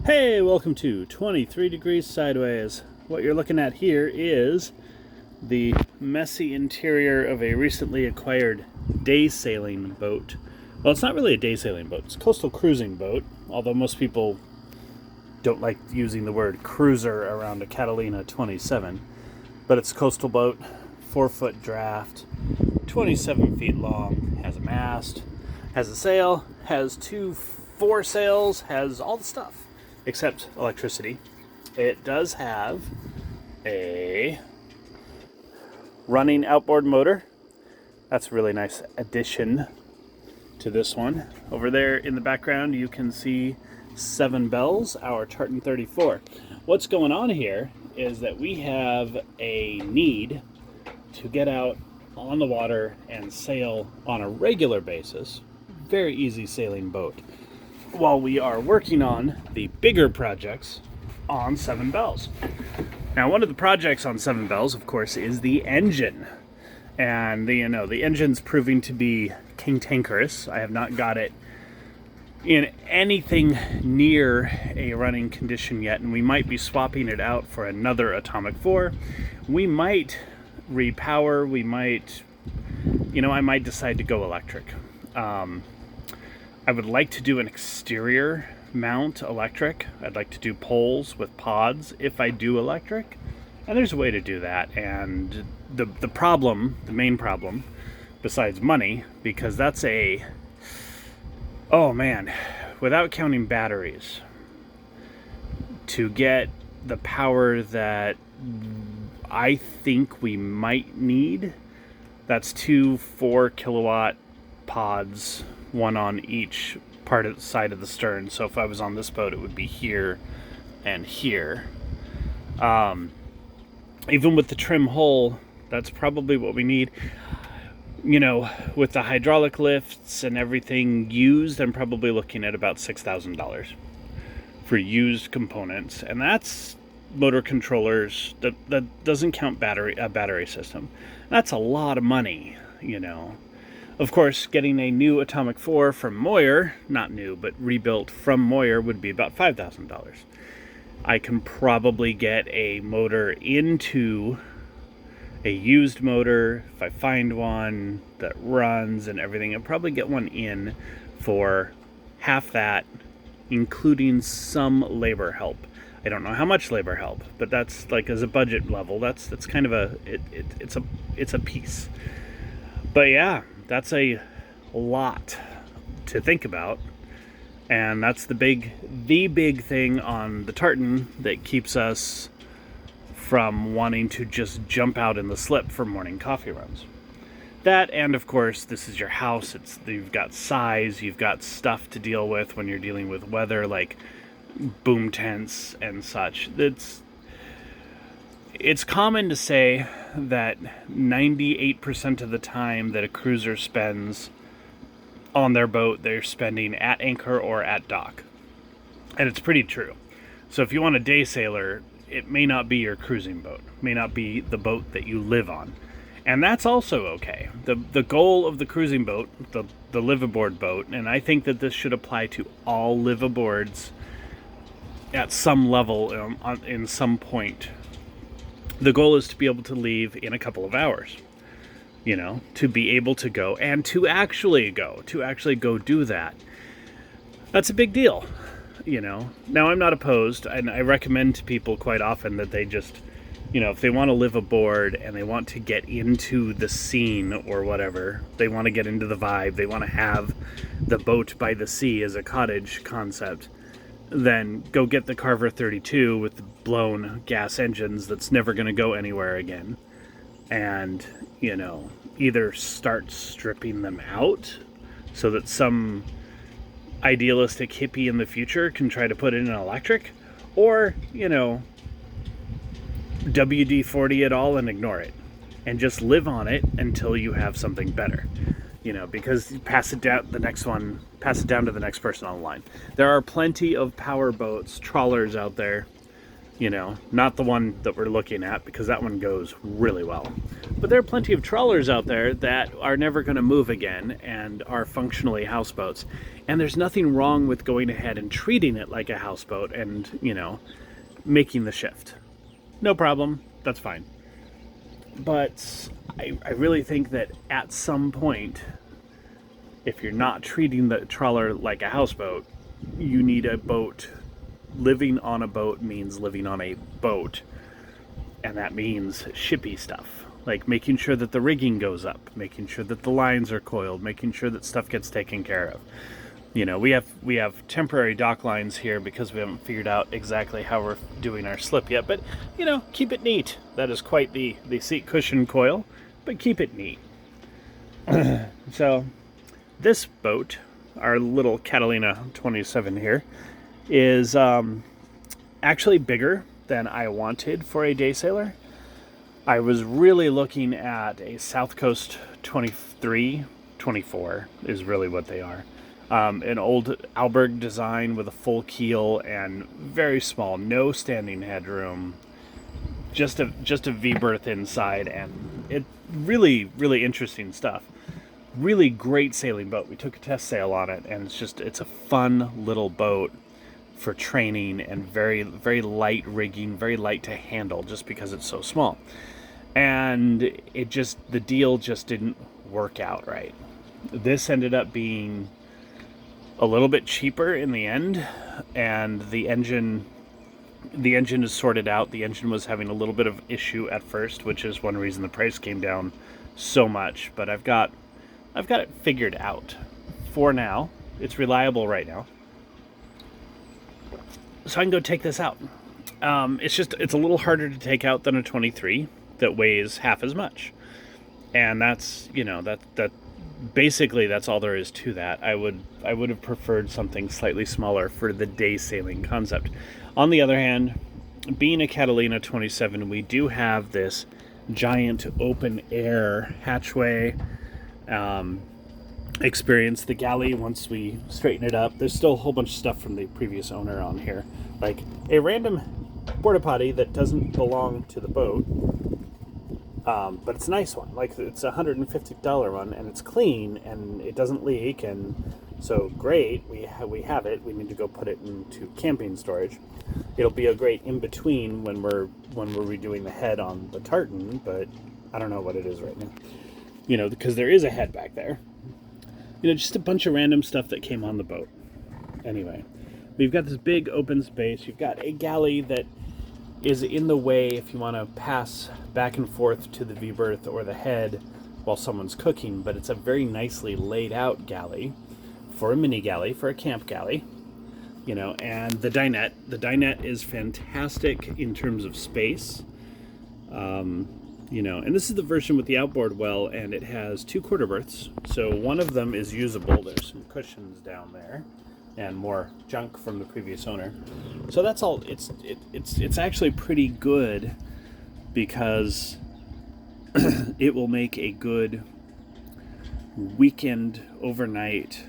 Hey, welcome to 23 Degrees Sideways. What you're looking at here is the messy interior of a recently acquired day sailing boat. Well, it's not really a day sailing boat, it's a coastal cruising boat, although most people don't like using the word cruiser around a Catalina 27. But it's a coastal boat, 4-foot draft, 27 feet long, has a mast, has a sail, has two foresails, has all the stuff except electricity. It does have a running outboard motor. That's a really nice addition to this one. Over there in the background you can see 7 Bells, our Tartan 34. What's going on here is that we have a need to get out on the water and sail on a regular basis. Very easy sailing boat, while we are working on the bigger projects on 7 Bells. Now, one of the projects on 7 Bells, of course, is the engine. And the engine's proving to be cantankerous. I have not got it in anything near a running condition yet, and we might be swapping it out for another Atomic 4. We might repower, I might decide to go electric. I would like to do an exterior mount electric. I'd like to do poles with pods if I do electric. And there's a way to do that. And the main problem, besides money, because that's without counting batteries, to get the power that I think we might need, that's 2 4-kilowatt pods, one on each part of the side of the stern. So if I was on this boat, it would be here and here. Even with the trim hull, that's probably what we need. With the hydraulic lifts and everything used, I'm probably looking at about $6,000 for used components, and that's motor controllers. That doesn't count a battery system. That's a lot of money. Of course, getting a new Atomic 4 from Moyer, not new, but rebuilt from Moyer, would be about $5,000. I can probably get a motor into a used motor, if I find one that runs and everything. I'll probably get one in for half that, including some labor help. I don't know how much labor help, but that's like, as a budget level, that's kind of it's a piece. But yeah, that's a lot to think about, and that's the big thing on the Tartan that keeps us from wanting to just jump out in the slip for morning coffee runs. That, and of course, this is your house. You've got size, you've got stuff to deal with when you're dealing with weather, like boom tents and such. It's common to say that 98% of the time that a cruiser spends on their boat, they're spending at anchor or at dock. And it's pretty true. So if you want a day sailor, it may not be your cruising boat. It may not be the boat that you live on. And that's also okay. The goal of the cruising boat, the live-aboard boat, and I think that this should apply to all live-aboards at some level, in some point. The goal is to be able to leave in a couple of hours, to be able to go and to actually go do that. That's a big deal, Now, I'm not opposed, and I recommend to people quite often that they just, if they want to live aboard and they want to get into the scene or whatever, they want to get into the vibe, they want to have the boat by the sea as a cottage concept, then go get the Carver 32 with the blown gas engines that's never going to go anywhere again. And, either start stripping them out so that some idealistic hippie in the future can try to put in an electric, or, WD-40 it all and ignore it and just live on it until you have something better. Because you pass it down to the next person on the line. There are plenty of power boats, trawlers out there You know, not the one that we're looking at, because that one goes really well. But there are plenty of trawlers out there that are never going to move again and are functionally houseboats. And there's nothing wrong with going ahead and treating it like a houseboat and, you know, making the shift. No problem. That's fine. But I really think that at some point, if you're not treating the trawler like a houseboat, you need a boat. Living on a boat means living on a boat, and that means shippy stuff, like making sure that the rigging goes up, making sure that the lines are coiled, making sure that stuff gets taken care of. You know, we have temporary dock lines here because we haven't figured out exactly how we're doing our slip yet, but you know, keep it neat. That is quite the seat cushion coil, but keep it neat. So this boat, our little Catalina 27 here, is actually bigger than I wanted for a day sailor. I was really looking at a South Coast 23, 24 is really what they are. An old Alberg design with a full keel and very small, no standing headroom, just a V-berth inside, and it really, really interesting stuff. Really great sailing boat. We took a test sail on it, and it's a fun little boat for training, and very, very light rigging, very light to handle just because it's so small. And the deal just didn't work out right. This ended up being a little bit cheaper in the end, and the engine is sorted out. The engine was having a little bit of issue at first, which is one reason the price came down so much, but I've got it figured out for now. It's reliable right now, so I can go take this out. It's a little harder to take out than a 23 that weighs half as much, and that's, you know, that basically that's all there is to that. I would have preferred something slightly smaller for the day sailing concept. On the other hand, being a Catalina 27, we do have this giant open air hatchway experience. The galley, once we straighten it up, there's still a whole bunch of stuff from the previous owner on here, like a random porta potty that doesn't belong to the boat, but it's a nice one. Like, it's a $150 one, and it's clean and it doesn't leak, and so great. We have it. We need to go put it into camping storage. It'll be a great in between when we're redoing the head on the tartan, but I don't know what it is right now. You know, because there is a head back there. You know, just a bunch of random stuff that came on the boat. Anyway, we've got this big open space. You've got a galley that is in the way if you want to pass back and forth to the V-berth or the head while someone's cooking, but it's a very nicely laid out galley for a mini galley, for a camp galley. You know, and the dinette is fantastic in terms of space. You know, and this is the version with the outboard well, and it has 2 quarter berths. So one of them is usable. There's some cushions down there and more junk from the previous owner. So that's all. It's actually pretty good, because it will make a good weekend overnight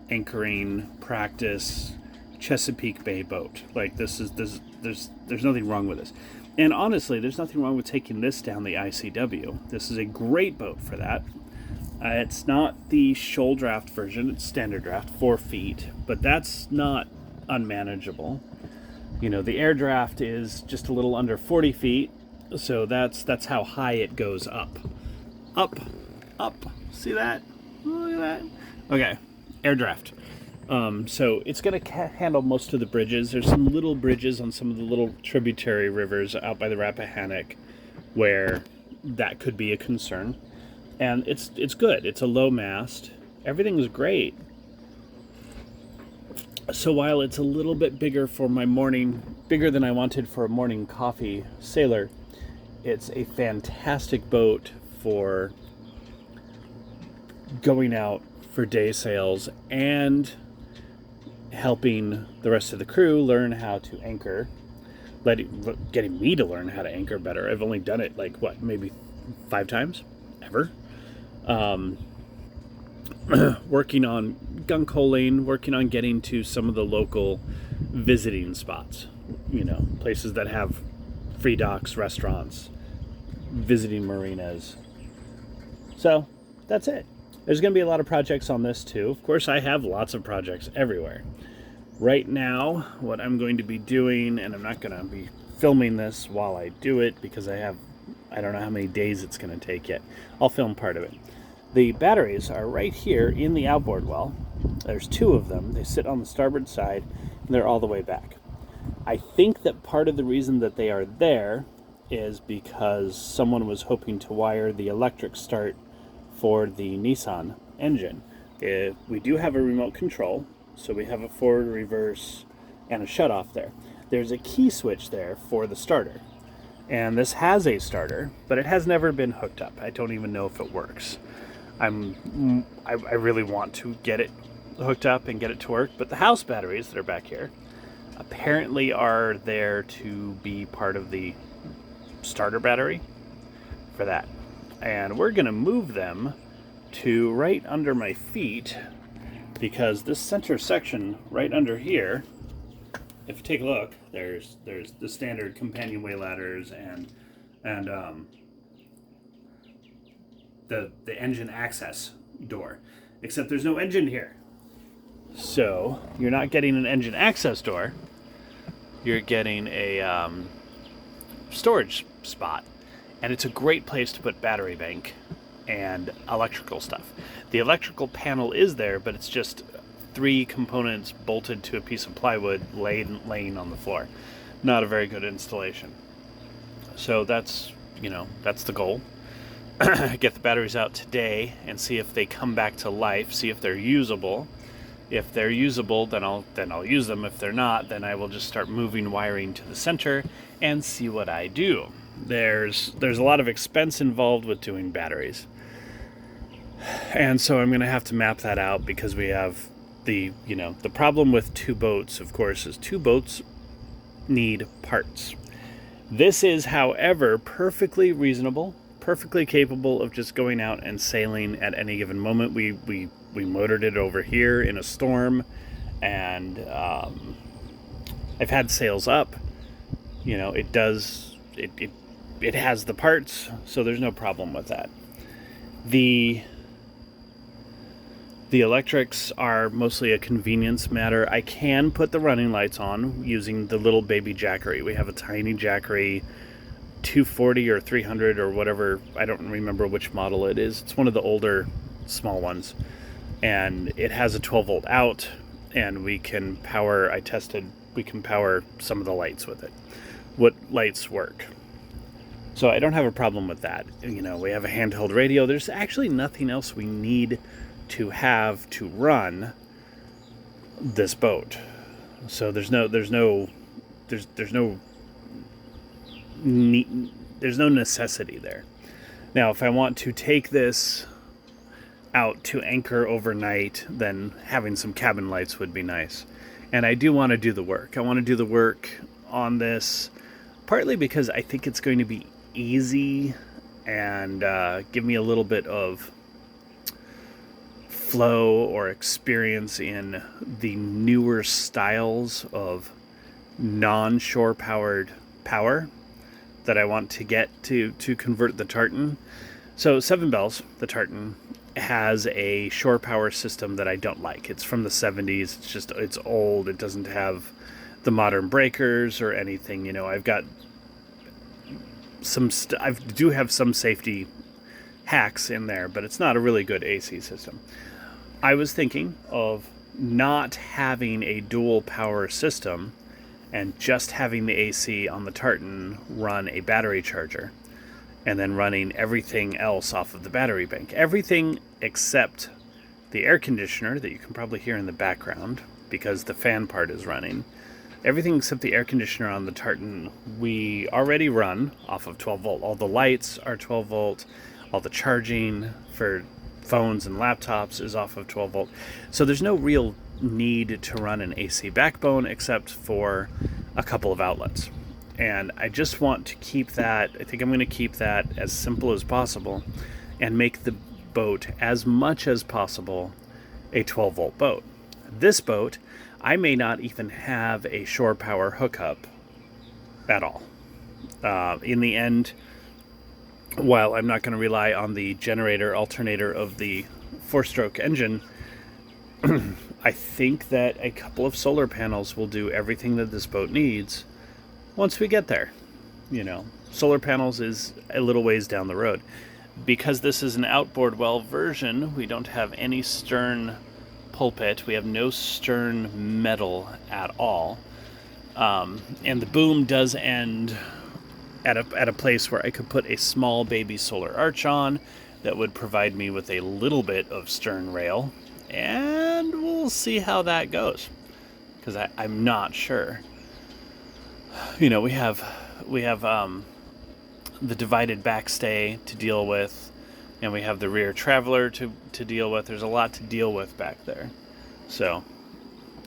anchoring practice Chesapeake Bay boat. Like, there's nothing wrong with this. And honestly, there's nothing wrong with taking this down the ICW. This is a great boat for that. It's not the shoal draft version, it's standard draft, 4 feet, but that's not unmanageable. You know, the air draft is just a little under 40 feet, so that's how high it goes up. Up. See that? Look at that. Okay, air draft. So it's going to handle most of the bridges. There's some little bridges on some of the little tributary rivers out by the Rappahannock where that could be a concern. And it's good. It's a low mast. Everything's great. So while it's a little bit bigger than I wanted for a morning coffee sailor, it's a fantastic boat for going out for day sails and helping the rest of the crew learn how to anchor, getting me to learn how to anchor better. I've only done it maybe 5 times ever. Working on gunk holing, working on getting to some of the local visiting spots, places that have free docks, restaurants, visiting marinas. So that's it. There's going to be a lot of projects on this too. Of course, I have lots of projects everywhere. Right now, what I'm going to be doing, and I'm not going to be filming this while I do it because I don't know how many days it's going to take yet. I'll film part of it. The batteries are right here in the outboard well. There's 2 of them. They sit on the starboard side, and they're all the way back. I think that part of the reason that they are there is because someone was hoping to wire the electric start for the Nissan engine. We do have a remote control, so we have a forward, reverse, and a shutoff there. There's a key switch there for the starter. And this has a starter, but it has never been hooked up. I don't even know if it works. I really want to get it hooked up and get it to work, but the house batteries that are back here apparently are there to be part of the starter battery for that. And we're going to move them to right under my feet because this center section right under here, if you take a look, there's the standard companionway ladders and the engine access door, except there's no engine here. So you're not getting an engine access door, you're getting a storage spot, and it's a great place to put battery bank and electrical stuff. The electrical panel is there, but it's just 3 components bolted to a piece of plywood laying on the floor. Not a very good installation. So that's the goal. Get the batteries out today and see if they come back to life, see if they're usable. If they're usable, then I'll use them. If they're not, then I will just start moving wiring to the center and see what I do. There's a lot of expense involved with doing batteries. And so I'm going to have to map that out because we have the problem with 2 boats, of course, is 2 boats need parts. This is, however, perfectly reasonable, perfectly capable of just going out and sailing at any given moment. We motored it over here in a storm, and I've had sails up. It has the parts, so there's no problem with that. The electrics are mostly a convenience matter. I can put the running lights on using the little baby Jackery. We have a tiny Jackery 240 or 300 or whatever. I don't remember which model it is. It's one of the older small ones. And it has a 12 volt out, and we can power some of the lights with it. What lights work. So I don't have a problem with that. We have a handheld radio. There's actually nothing else we need to have to run this boat. So there's no necessity there. Now, if I want to take this out to anchor overnight, then having some cabin lights would be nice. And I do want to do the work. I want to do the work on this partly because I think it's going to be easy and give me a little bit of flow or experience in the newer styles of non-shore powered power that I want to get to convert the tartan. So 7 Bells, the tartan, has a shore power system that I don't like. It's from the 70s. It's old. It doesn't have the modern breakers or anything. I've got I do have some safety hacks in there, but it's not a really good AC system. I was thinking of not having a dual power system and just having the AC on the tartan run a battery charger, and then running everything else off of the battery bank. Everything except the air conditioner that you can probably hear in the background because the fan part is running. Everything except the air conditioner on the tartan we already run off of 12 volt. All the lights are 12 volt. All the charging for phones and laptops is off of 12 volt. So there's no real need to run an AC backbone except for a couple of outlets. And I just want to keep that, I think I'm going to keep that as simple as possible and make the boat as much as possible a 12 volt boat. This boat, I may not even have a shore power hookup at all. In the end, while I'm not going to rely on the generator alternator of the 4-stroke engine, I think that a couple of solar panels will do everything that this boat needs once we get there. You know, solar panels is a little ways down the road. Because this is an outboard well version, we don't have any stern pulpit. We have no stern metal at all. And the boom does end at a place where I could put a small baby solar arch on that would provide me with a little bit of stern rail. And we'll see how that goes, because I'm not sure. You know, we have the divided backstay to deal with, and we have the rear traveler to deal with. There's a lot to deal with back there. So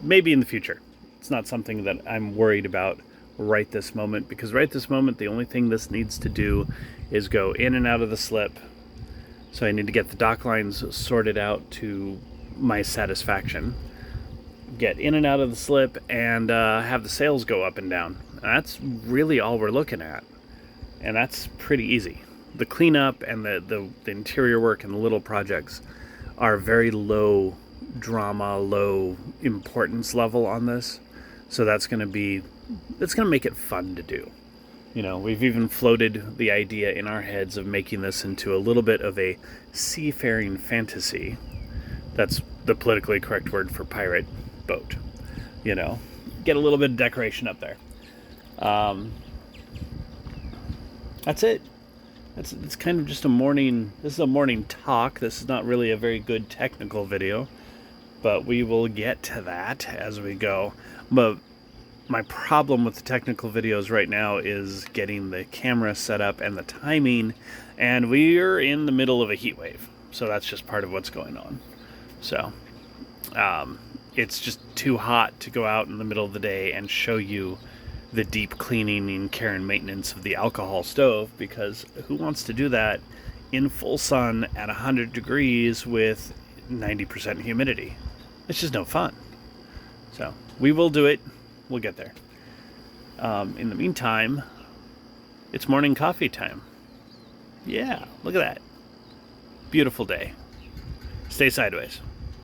maybe in the future. It's not something that I'm worried about right this moment, because right this moment the only thing this needs to do is go in and out of the slip. So I need to get the dock lines sorted out to my satisfaction, get in and out of the slip, and have the sails go up and down. And that's really all we're looking at. And that's pretty easy. The cleanup and the interior work and the little projects are very low drama, low importance level on this. So that's going to make it fun to do. You know, we've even floated the idea in our heads of making this into a little bit of a seafaring fantasy. That's the politically correct word for pirate boat. You know, get a little bit of decoration up there. That's it. It's kind of just a morning. This is a morning talk. This is not really a very good technical video, but we will get to that as we go. But my problem with the technical videos right now is getting the camera set up and the timing, and we're in the middle of a heat wave, so that's just part of what's going on. So it's just too hot to go out in the middle of the day and show you the deep cleaning and care and maintenance of the alcohol stove, because who wants to do that in full sun at 100 degrees with 90% humidity? It's just no fun. So we will do it. We'll get there. In the meantime, it's morning coffee time. Yeah, look at that. Beautiful day. Stay sideways.